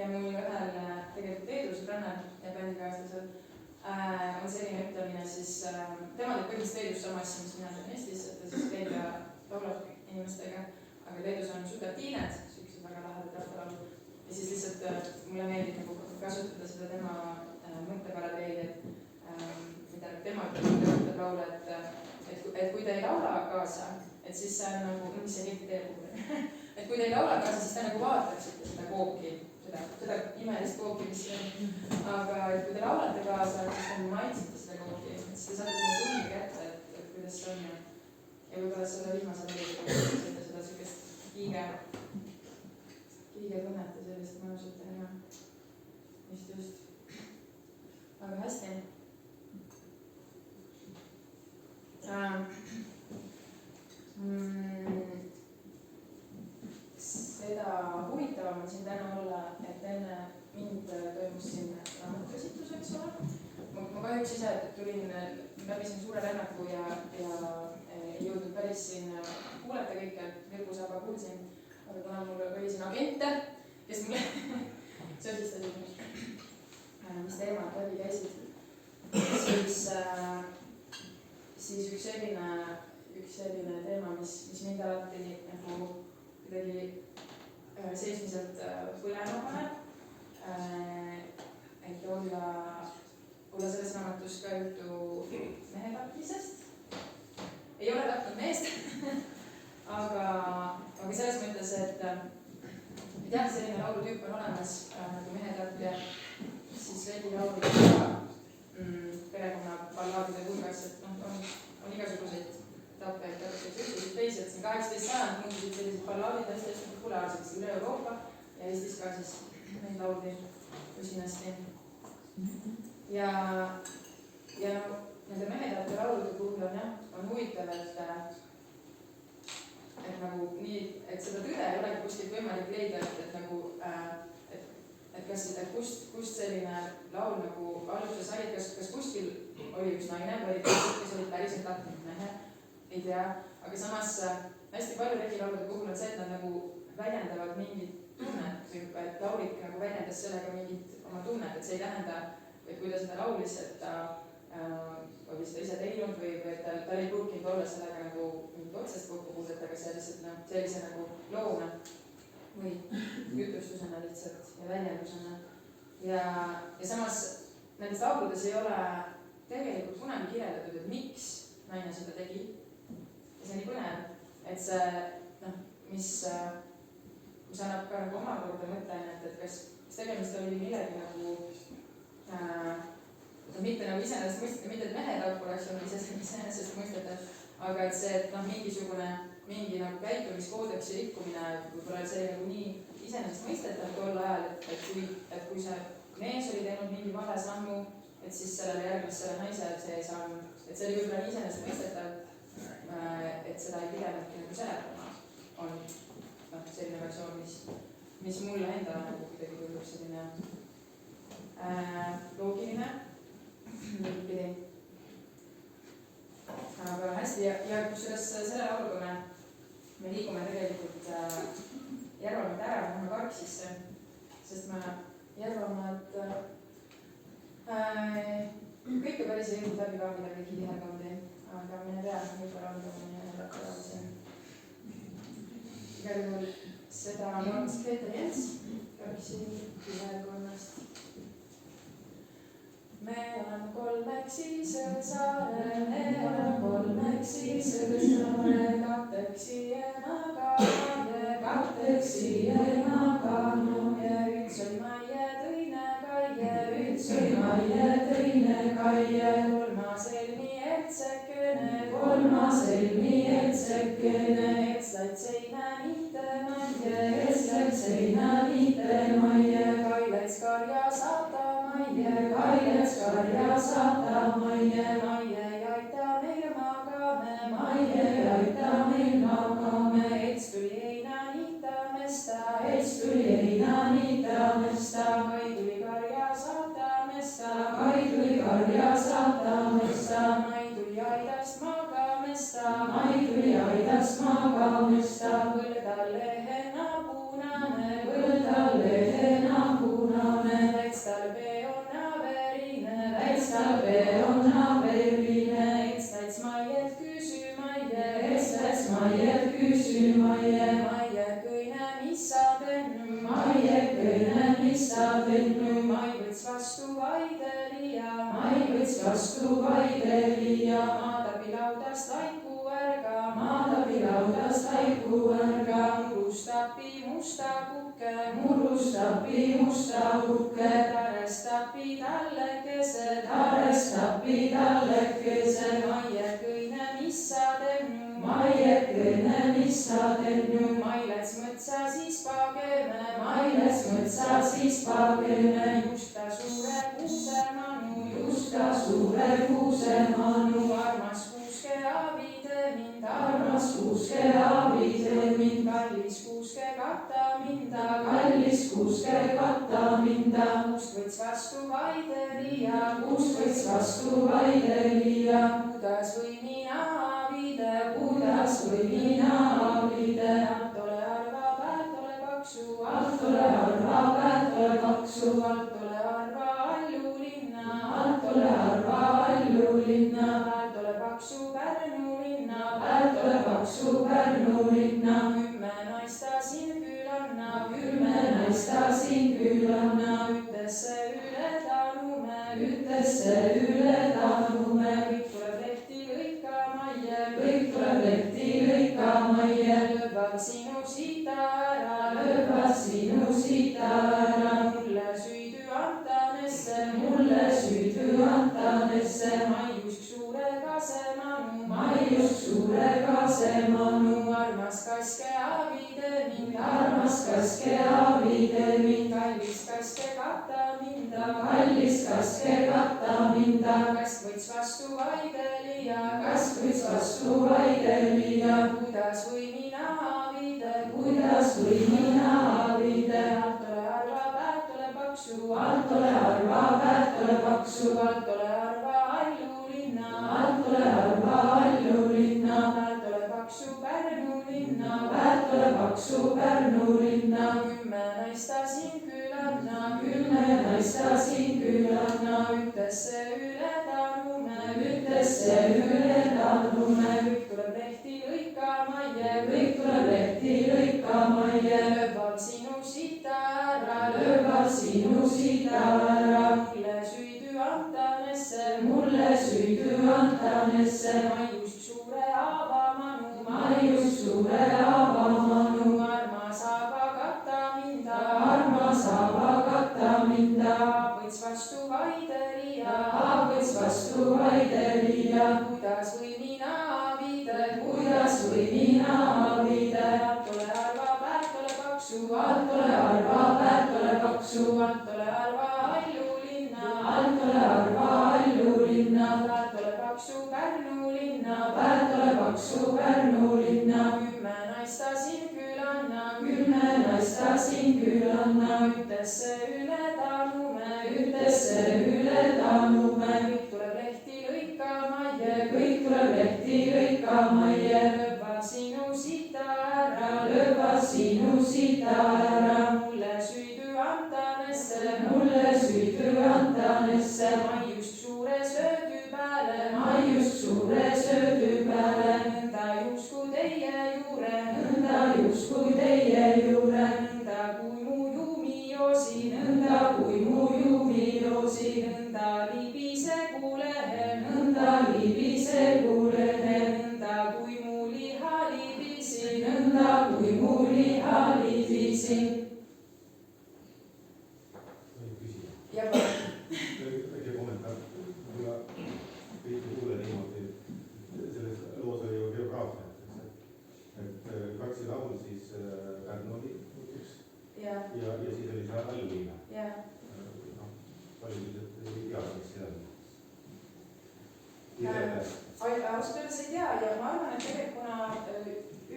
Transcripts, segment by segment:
ja mul ühel tegelikult Leedu sõbrannal ja bändikaaslasel on selline ütlemine, siis tema teeb põhimõtteliselt Leedus sama asja, mis mina teen Eestis, et ta siis käib ja laulab inimestega, aga Leedus on Sudatined, siuksed väga lahedad rahvalaulud. Ja siis lihtsalt mulle meeldib nagu kasutada seda tema mõtteparadeedi, mida tema ütleb laule, et kui te ei laula kaasa, et siis see on nagu, mis see kõik teeb, et kui te ei laula kaasa, siis te nagu vaataksite seda kooki, seda imelist kooki, mis see on. Aga et kui te laulate kaasa, siis te maitsite seda kooki, et siis te saate seda tunni kätte, et kuidas see on. Ja võib-olla selle viimase lõiga seda sellist kiige tunnet ja sellist mõnusat ja hea. Just. Aga hästi. Seda huvitavam on siin täna olla, et enne mind toimus siin raamatkäsitlus, eks ole. Ma kahjuks ise tulin läbi siin suure lännaku ja ei jõudnud päris siin kuulata kõike, Virgusaaba kuulsin, aga kuna mul oli siin agente, kes mulle sõsistasid, mis teemad läbi käisid, siis üks selline teema, mis mind alati nagu kuidagi seismiselt põlema paneb, et olla selles raamatus ka juttu mehe tapmisest. Ei ole tapnud meest, aga selles mõttes, et jah, selline laulutüüp on olemas nagu mehetapja, siis veidi laulud ka perekonna ballaadide hulgas, et on igasuguseid tapjaid, täpselt teised. Siin 18. sajand muutusid sellised ballaadid hästi populaarseks üle Euroopa ja Eestis ka siis neid lauldi usinasti. Ja nende mehetapja laulude puhul on huvitav, et nagu nii, et seda tõde ei olegi kuskilt võimalik leida, et kust selline laul nagu alguse sai, kas kuskil oli üks naine või kes oli päriselt tapnud mehe, ei tea, aga samas hästi palju regilaulude puhul on see, et nad nagu väljendavad mingit tunnet, et laulik nagu väljendas sellega mingit oma tunnet, et see ei tähenda, et kui ta seda laulis, et ta oli seda ise teinud või et tal ei pruukinud olla sellega nagu mingit otsest kokkupuudet, aga see lihtsalt sellise nagu loona või jutustusena lihtsalt ja väljendusena. Ja samas nendes lauludes ei ole tegelikult kunagi kirjeldatud, et miks naine seda tegi. Ja see on nii põnev, et see, mis annab ka nagu omakorda mõtleainet, et kas tegemist oli millegi nagu mitte nagu iseenesest mõistetav, mitte et mehetappu oleks olnud iseenesest mõistetav, aga et see, et mingi nagu käitumiskoodeksi rikkumine võib-olla see nagu nii iseenesest mõistetav tol ajal, et kui see mees oli teinud mingi vale sammu, et siis sellele järgnes selle naise see samm, et see oli võib-olla nii iseenesest mõistetav, et seda ei pidanudki nagu seletama, on selline versioon, mis mulle endale nagu kuidagi tundub selline loogiline pidi. Aga hästi, ja kusjuures selle lauluga me liigume tegelikult Järvamaalt ära, lähme Karksisse, sest me Järvamaalt kõike päris ei jõudnud läbi kaamida kõiki tihekondi, aga mine tea, võib-olla on mõni rakka siin. Igal juhul seda on olnud Peeter Jens Karksi tihekonnast. Me oleme kolmeksisel saarel, me oleme kolmeksisel saarel, kahteksijänaga, ja üks oli Maie, teine Kaie, üks oli Maie, teine Kaie, kolmas Elmi etsekene, etsläid seina mitte Maie, Kailets karja saata Maie, Maie jaita meil magame, ets tuli heina niitamesta, Kai tuli karja saatamesta, Mai tuli aidast magamesta, võlda lehena punane, tennu, maiekene, mis sa tennu, mai võts vastu vaidelija, mai võts vastu vaidelija, maadapi laudast laiku ärga, maadapi laudast laiku ärga, murustapi musta kukke, murustapi musta kukke, tarestapi tallekese, tarestapi tallekese, maiekõine, mis sa tennu, maiekõine, mis sa tennu, mai läts mõtsa siis pageme, mai läts mõtsa siis pageme, just ta suure kuusemanu, just ta suure kuusemanu, armas kuuske abide mind, armas kuuske abide mind, kallis kuuske katta minda, kallis kuuske katta minda, kust võts vastu vaidelija, kust võts vastu vaidelija, kuidas või mina abide, kuidas või mina abide, altole arva, päätole paksu, altole arva, päätole paksu, altole arva, allu linna, altole arva, allu linna, päätole paksu, Pärnu linna, päätole paksu, Pärnu linna, 10 naista siin külanna, 10 naista siin külanna, ütesse üle talume, ütesse üle talume, kõik tuleb lehti lõikamaie, kõik tuleb lehti lõikamaie, löövad sinu sita ära, löövad sinu sita ära, mulle süüdü antanesse, mulle süüdü antanesse, maiusk suure kasemanu, maiusk suure kasemanu, armas kaske abide mind, armas kaske abide mind, kallis kaske katta minda, kallis kaske katta minda, kask võts vastu vaidelija, kask võts vastu vaidelija, kuidas või mina abide, kuidas või mina abide, altole arva, päätole paksu, altole arva, päätole paksu, altole arva, allu linna, altole arva, allu linna, päätole paksu, Pärnu linna, päätole paksu, Pärnu linna, 10 naista siin külanna, 10 naista siin külanna, ütesse üle talume, ütesse üle talume, kõik tuleb lehti lõikamaie, kõik tuleb lehti lõikamaie, löövad sinu sita ära, löövad sinu sita ära, mulle süüdü antanesse, mulle süüdü antanesse, maiusk suure avamanu, maiusk suure avamanu, armas aba katta minda, armas aba katta minda, võts vastu vaidelija, võts vastu vaidelija, kuidas või mina abide, kuidas või mina abide, altole arva, päätole paksu, altole arva, päätole paksu, altole arva, allu linna, altole arva, allu linna, päätole paksu, Pärnu linna, päätole paksu, Pärnu linna, 10 naista siin külanna, 10 naista siin külanna, ütesse üle talume, ütesse üle talume, kõik tuleb lehti lõikamaie, kõik tuleb lehti lõikamaie, löövad sinu sita ära, löövad sinu sita ära, mulle süüdü antanesse, mulle süüdü antanesse, maiusk suure söödü peale, maiusk suure söödü peale, nõnda jusku teie juure, nõnda jusku teie juure, nõnda kui mu juumi joosi, nõnda kui mu juumi joosi, nõnda libisegu lehe, nõnda libisegu lehe, nõnda kui mu liha libisi, nõnda kui mu liha libisi. Ja väike kommentaar, kuna kõik ei kuule niimoodi, selles loos oli ju geograafia, et Kaksi laul siis Pärnu oli üks ja siis oli see Alluliina. Paljud lihtsalt ei tea, mis see on. Ausalt öeldes ei tea ja ma arvan, et tegelikult kuna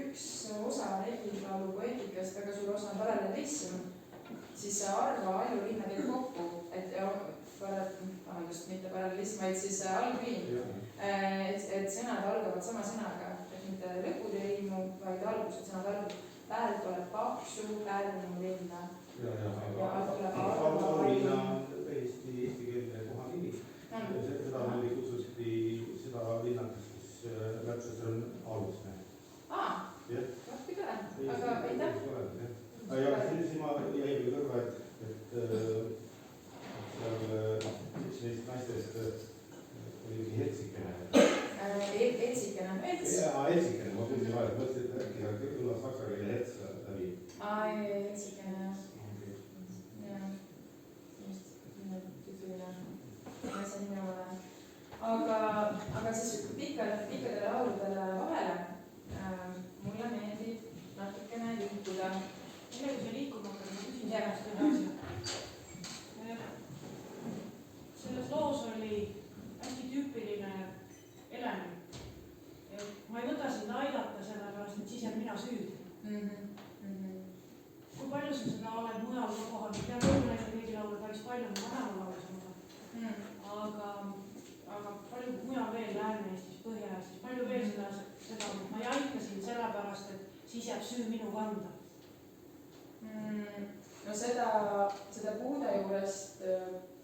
üks osa regilaulu poeetikast, väga suur osa on parallelism, siis Arva, Allu linna käib kokku, et mitte parallelism, vaid siis allküün, et sõnad algavad sama sõnaga, et mitte lõpud ei riimu, vaid algused sõnad algavad. Päev tuleb paksu Pärnu linna. Allu linna on täiesti eestikeelne kohanimi. Seda meil kutsuti seda linnaks, siis läpses on Alusmäe. Lahti kõne, aga aitäh. siis ma jäin küll kõrva, et seal üks neist naistest oli mingi Helsikene. Helsikene. Helsikene, ma tundsin vahel, mõtlesin, et äkki kõllas saksa keele Hets läbi. Helsikene. Jah, just tüüpiline asja nimi ole. Aga siis pikkadele lauludele vahele mulle meeldib natukene liikuda. Enne kui see liikuma hakkab, ma küsin sellest ühe asja. Selles loos oli hästi tüüpiline element. Ma ei võta sind aidata, sellepärast, et siis jääb mina süüdi. Kui palju sa seda oled mujal ka kohal? Ma tean küll näiteks keegi laulab päris palju, ma vähema laulis. Aga palju mujal veel Lääne-Eestis, Põhja-Eestis, palju veel seda, ma ei aita sind sellepärast, et siis jääb süü minu kanda. No seda puude juurest,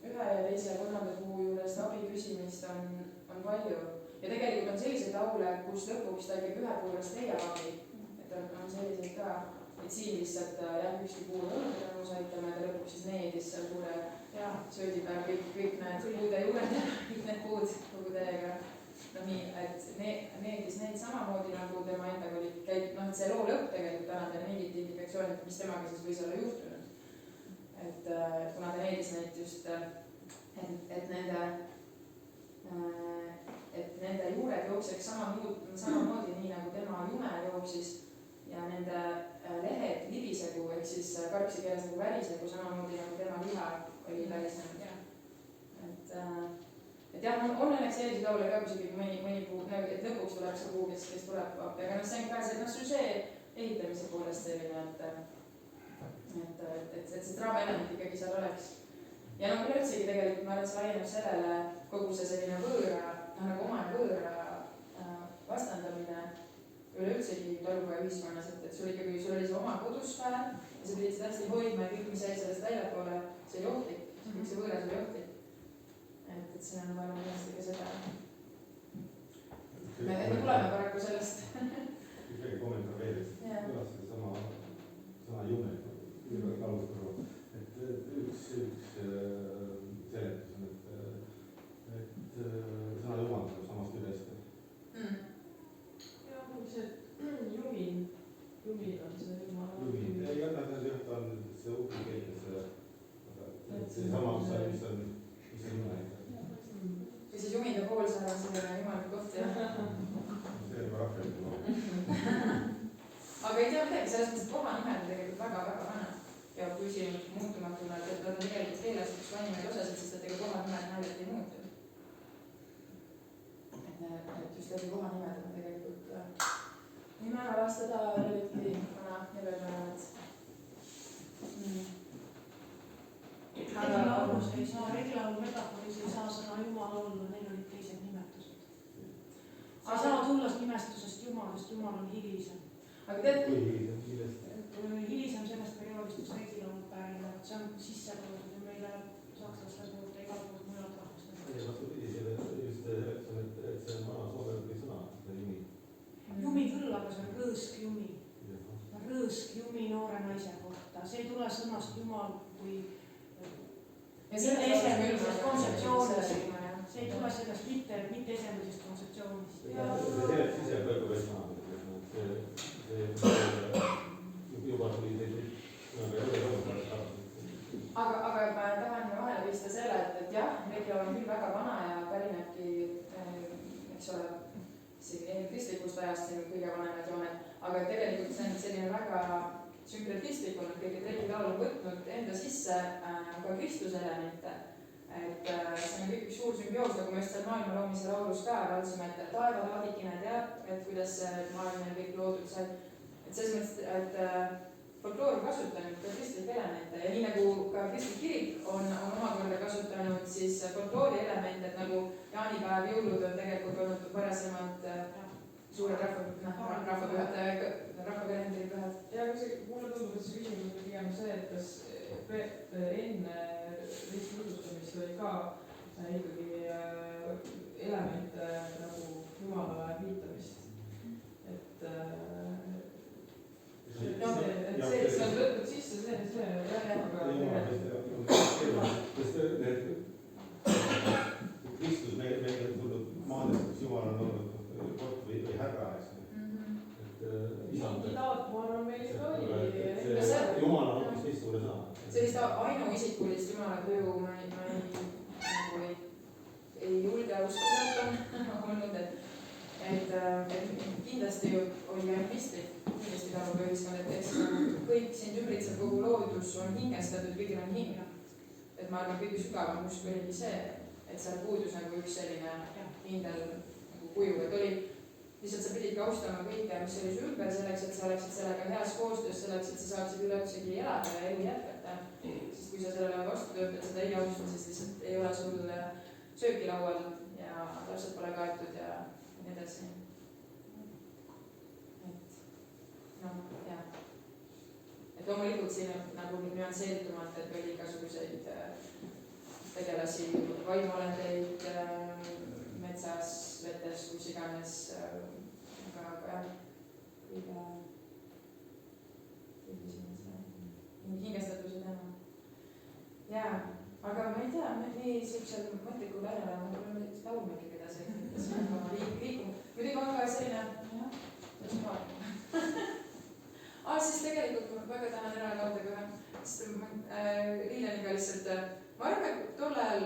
ühe ja teise ja kolmanda puu juurest abi küsimist on palju. Ja tegelikult on selliseid laule, kus lõpuks ta ikkagi ühe puurest leiab abi. Et on selliseid ka, et siin lihtsalt jääb ükski puu õudele nõus aitama ja ta lõpuks siis needis seal puude söödib ära kõik need puude juured ja kõik need puud kogu täiega. No nii, et needis neid samamoodi nagu tema endaga oli käib, et see loo lõpp tegelikult annab teile mingit indikatsiooni, mis temaga siis võis olla juhtunud. Et kuna ta needis neid just, et nende juured jookseks samamoodi nii nagu tema jume jooksis ja nende lehed libisegu, ehk siis karksi keeles nagu värisegu samamoodi nagu tema liha oli värisenud. Et jah, on õnneks selliseid laule ka, kus ikkagi mõni puu, et lõpuks tuleb see puu, kes tuleb appi, aga see on ka see süžee ehitamise poolest selline, et see draama element ikkagi seal oleks. Ja üldsegi tegelikult ma arvan, et see laieneb sellele kogu see selline võõra, nagu oma ja võõra vastandamine üleüldsegi talupoja ühiskonnas, et sul ikkagi, sul oli see oma kodusfäär ja sa pidid seda hästi hoidma ja kõik, mis jäi sellest väljapoole, see oli ohtlik, kõik see võõras oli ohtlik. Et siin on vaja kindlasti ka seda. Me tuleme paraku sellest. Üks väike kommentaar veel, et kõlas see sama sõna jume, laulus, et üks seletus on, et sõna jumal tuleb samast üles. Jah, see jumin on see jumal. Jumin, jah, ta on see ukrikeelne, see sama, mis on jume. Või siis jumida poolsaar on selline jumaliku koht, jah. See on juba rakendus. Aga ei tea midagi, selles mõttes, et kohanimed on tegelikult väga-väga vana ja püsinud muutumatuna, et nad on tegelikult keeles üks vanimaid osasid, sest et ega kohanimed näidelt ei muutu. Et just läbi kohanimed on tegelikult nime avastada reliti vana nevernevad. Regilaulus ei saa, regilaulu metaforis ei saa sõna Jumal olla, neil olid teised nimetused. Sa ei saa tulla nimestusest Jumal, sest Jumal on hilisem. Aga tead, kui hilisem, millest? Hilisem sellest perioodist, kus regilaulud pärinevad, see on sisse toodud ja meile sakslaste poolt ja igal poolt mujalt rahvastanud. Ja vastupidi, just see on vana sooveli sõna, see nimi. Jumi küll, aga see on rõõsk jumi. Rõõsk jumi noore naise kohta. See ei tule sõnast Jumal kui mitte-esemelisest kontseptsioonist. See ei tule sellest mitte-esemelisest kontseptsioonist. See seleb sise praegu veel sõna. See juba tuli teid aga ma tahan vahele pista selle, et jah, regilaul on küll väga vana ja pärinebki, eks ole, kristlikust ajast siin kõige vanemad jooned, aga tegelikult see on selline väga sünkretistlik olnud, kõik, et regilaul on võtnud enda sisse ka kristluse elemente. Et see on kõik üks suur sümbioos, nagu me just seal maailma loomise laulus ka laulsime, et taevalaadikene teab, et kuidas maailm on kõik loodud seal. Et selles mõttes, et folkloor on kasutanud ka kristlikke elemente ja nii nagu ka kristlik kirik on omakorda kasutanud siis folkloori elemente, et nagu jaanipäev, jõulud on tegelikult olnud varasemalt suured rahvakalendripühad. Ja mulle tundub, et see küsimus on pigem see, et kas enne ristludustamist oli ka ikkagi elemente nagu Jumalale viitamist. See on võtnud sisse, see sest need Kristus meile on tulnud maadest, kus Jumal on olnud kord või härra, eks ju. mingi taat, ma arvan, meil ikka oli. Jumal on hoopis teistsugune sõna. sellist ainuisikulist Jumala kuju ma ei julge uskuda, et on olnud, et kindlasti oli ainult mistrid, kindlasti taluga ühiskond, et eks kõik sind ümbritsev, kogu loodus on hingestatud, kõigil on hing. Et ma arvan, kõige sügavam usk oligi see, et seal puudus nagu üks selline kindel nagu kuju, et oli lihtsalt sa pidid austama kõike, mis oli su ümber, selleks, et sa oleksid sellega heas koostöös, selleks, et sa saaksid üleüldsegi elada ja elu jätkata. Sest kui sa sellele vastu töötad, seda ei austa, siis lihtsalt ei ole sul sööki laual ja lapsed pole kaetud ja nii edasi. Et noh, jah. Et loomulikult siin on nagu nüansseeritumalt, et oli igasuguseid tegelasi, vaimuolendeid metsas, vetes, kus iganes, aga jah, kõige hingestatuse täna. Jaa, aga ma ei tea, nii siuksel mõtlikul ajal on võib-olla laulmegi edasi, liikuma. Muidugi on ka selline, siis tegelikult ma väga tahan ära laulda kohe, sest Liileniga lihtsalt, ma arvan, et tol ajal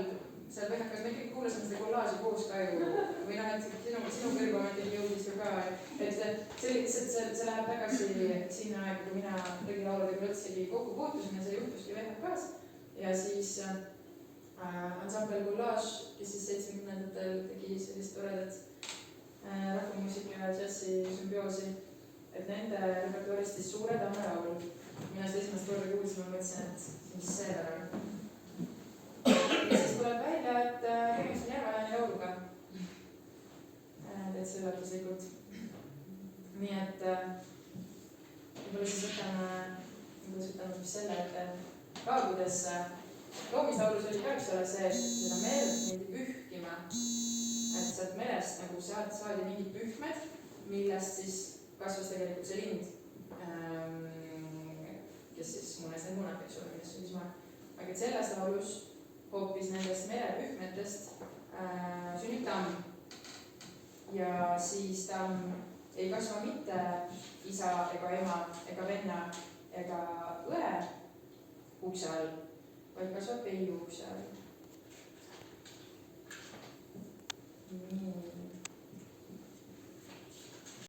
seal Põhjakas me ikkagi kuulasime seda kollaaži koos ka ju, või noh, et sinu kõrgometi jõudis ju ka, et see lihtsalt, see läheb tagasi sinna aega, kui mina regilauludega üldsegi kokku puutusin ja see juhtuski Põhjakas. Ja siis ansambel Kollaaž, kes siis 70-ndatel tegi sellist toredat rahvamuusika ja džässi sümbioosi, et nende repertuaarist siis Suure Tamme laul. Mina seda esimest korda kuulsin, ma mõtlesin, et mis see veel on. Ja siis tuleb välja, et tegemist on Järvajani lauluga. Täitsa üllatuslikult. Nii et võib-olla siis võtame selle, et kaaludes loomislaulus oli ka üks ole see, et seda merd mindi pühkima. Et sealt merest nagu saadi mingid pühmed, millest siis kasvas tegelikult see lind, kes siis munes need munad, eks ole, millest sündis maa. Aga et selles laulus hoopis nendest merepühmetest sünnib tamm. Ja siis tamm ei kasva mitte isa ega ema ega venna ega õe ukse all, vaid kasvab peiu ukse all.